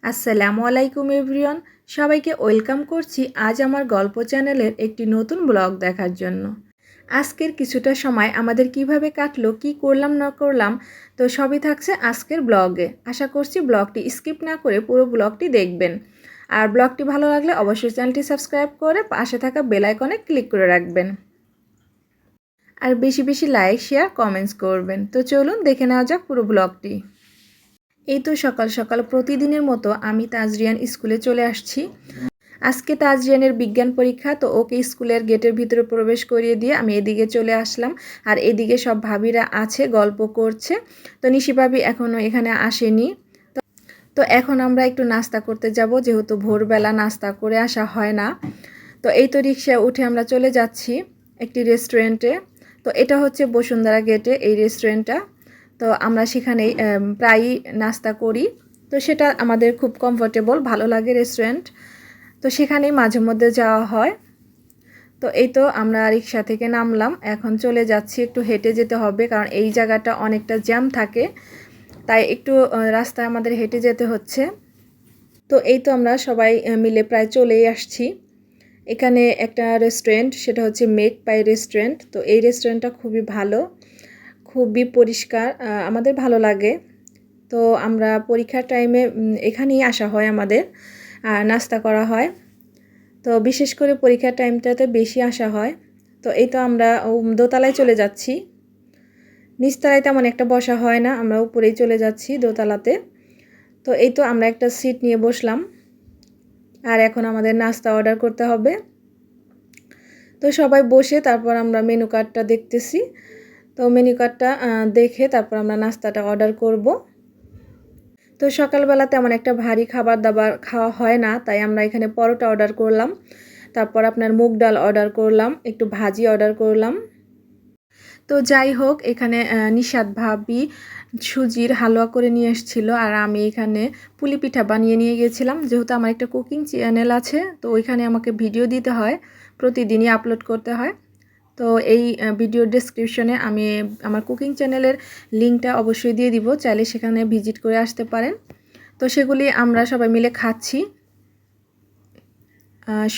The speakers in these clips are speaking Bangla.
আসসালামু আলাইকুম এভরিওয়ান, সবাইকে ওয়েলকাম করছি আজ আমার গল্প চ্যানেলের একটি নতুন ব্লগ দেখার জন্য। আজকের কিছুটা সময় আমাদের কিভাবে কাটলো, কি করলাম না করলাম, তো সবই থাকছে আজকের ব্লগে। আশা করছি ব্লগটি স্কিপ না করে পুরো ব্লগটি দেখবেন। আর ব্লগটি ভালো লাগলে অবশ্যই চ্যানেলটি সাবস্ক্রাইব করে পাশে থাকা বেল আইকনে ক্লিক করে রাখবেন। আর বেশি বেশি লাইক, শেয়ার, কমেন্টস করবেন। তো চলুন দেখে নেওয়া যাক পুরো ব্লগটি। এই তো সকাল সকাল প্রতিদিনের মতো আমি তাজরিয়ান স্কুলে চলে আসছি। আজকে তাজরিয়ানের বিজ্ঞান পরীক্ষা, তো ওকে স্কুলের গেটের ভিতরে প্রবেশ করিয়ে দিয়ে আমি এদিকে চলে আসলাম। আর এদিকে সব ভাবিরা আছে, গল্প করছে। তো নিশি ভাবি এখনও এখানে আসেনি। তো এখন আমরা একটু নাস্তা করতে যাব, যেহেতু ভোরবেলা নাস্তা করে আসা হয় না। তো এই তো রিক্সায় উঠে আমরা চলে যাচ্ছি একটি রেস্টুরেন্টে। তো এটা হচ্ছে বসুন্ধরা গেটে এই রেস্টুরেন্টটা। তো আমরা সেখানেই প্রায়ই নাস্তা করি। তো সেটা আমাদের খুব কমফোর্টেবল, ভালো লাগে রেস্টুরেন্ট। তো সেখানেই মাঝে মধ্যে যাওয়া হয়। তো এই তো আমরা রিক্সা থেকে নামলাম, এখন চলে যাচ্ছি। একটু হেঁটে যেতে হবে, কারণ এই জায়গাটা অনেকটা জ্যাম থাকে, তাই একটু রাস্তায় আমাদের হেঁটে যেতে হচ্ছে। তো এই তো আমরা সবাই মিলে প্রায় চলেই আসছি। এখানে একটা রেস্টুরেন্ট, সেটা হচ্ছে মেক পাই রেস্টুরেন্ট। তো এই রেস্টুরেন্টটা খুবই ভালো, খুবই পরিষ্কার, আমাদের ভালো লাগে। তো আমরা পরীক্ষার টাইমে এখানেই আসা হয় আমাদের, নাস্তা করা হয়। তো বিশেষ করে পরীক্ষার টাইমটাতে বেশি আসা হয়। তো এই তো আমরা দোতলায় চলে যাচ্ছি। নিচতলায় তেমন একটা বসা হয় না, আমরা উপরেই চলে যাচ্ছি দোতলাতে। তো এই তো আমরা একটা সিট নিয়ে বসলাম। আর এখন আমাদের নাস্তা অর্ডার করতে হবে। তো সবাই বসে তারপর আমরা মেনু কার্ডটা দেখতেছি। তো মেনু কার্ডটা দেখে তারপর আমরা নাস্তাটা অর্ডার করব। তো সকালবেলা তেমন একটা ভারী খাবার দাবার খাওয়া হয় না, তাই আমরা এখানে পরোটা অর্ডার করলাম। তারপর আপনার মুগ ডাল অর্ডার করলাম, একটু ভাজি অর্ডার করলাম। তো যাই হোক, এখানে নিশাদ ভাবি সুজির হালুয়া করে নিয়ে এসেছিলো, আর আমি এখানে পুলি পিঠা বানিয়ে নিয়ে গেছিলাম। যেহেতু আমার একটা কুকিং চ্যানেল আছে, তো ওইখানে আমাকে ভিডিও দিতে হয়, প্রতিদিনই আপলোড করতে হয়। তো এই ভিডিওর ডেসক্রিপশনে আমি আমার কুকিং চ্যানেলের লিঙ্কটা অবশ্যই দিয়ে দিব, চাইলে সেখানে ভিজিট করে আসতে পারেন। তো সেগুলি আমরা সবাই মিলে খাচ্ছি,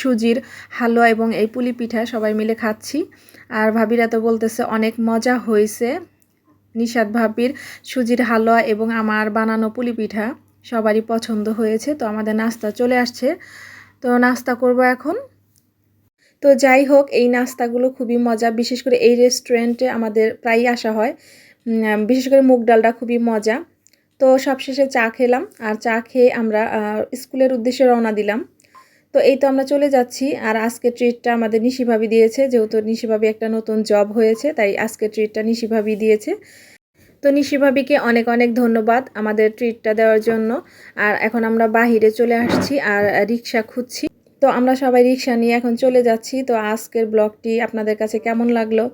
সুজির হালুয়া এবং এই পুলি পিঠা সবাই মিলে খাচ্ছি। আর ভাবিরা তো বলতেছে অনেক মজা হয়েছে। নিশাদ ভাবির সুজির হালুয়া এবং আমার বানানো পুলি পিঠা সবারই পছন্দ হয়েছে। তো আমাদের নাস্তা চলে আসছে, তো নাস্তা করব এখন। তো যাই হোক, এই নাস্তাগুলো খুবই মজা, বিশেষ করে এই রেস্টুরেন্টে আমাদের প্রায়ই আসা হয়। বিশেষ করে মুগ ডালটা খুবই মজা। তো সবশেষে চা খেলাম, আর চা খেয়ে আমরা স্কুলের উদ্দেশ্যে রওনা দিলাম। তো এই তো আমরা চলে যাচ্ছি। আর আজকে ট্রিটটা আমাদের নিশি ভাবি দিয়েছে, যেহেতু নিশি ভাবি একটা নতুন জব হয়েছে, তাই আজকে ট্রিটটা নিশি ভাবি দিয়েছে। তো নিশি ভাবিকে অনেক অনেক ধন্যবাদ আমাদের ট্রিটটা দেওয়ার জন্য। আর এখন আমরা বাহিরে চলে আসছি আর রিক্সা খুঁজছি। তো আমরা সবাই রিক্সা নিয়ে এখন চলে যাচ্ছি। তো আজকের ব্লগটি আপনাদের কাছে কেমন লাগলো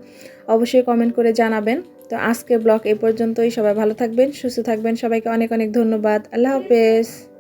অবশ্যই কমেন্ট করে জানাবেন। তো আজকের ব্লগ এই পর্যন্তই। সবাই ভালো থাকবেন, সুস্থ থাকবেন। সবাইকে অনেক অনেক ধন্যবাদ। আল্লাহ হাফেজ।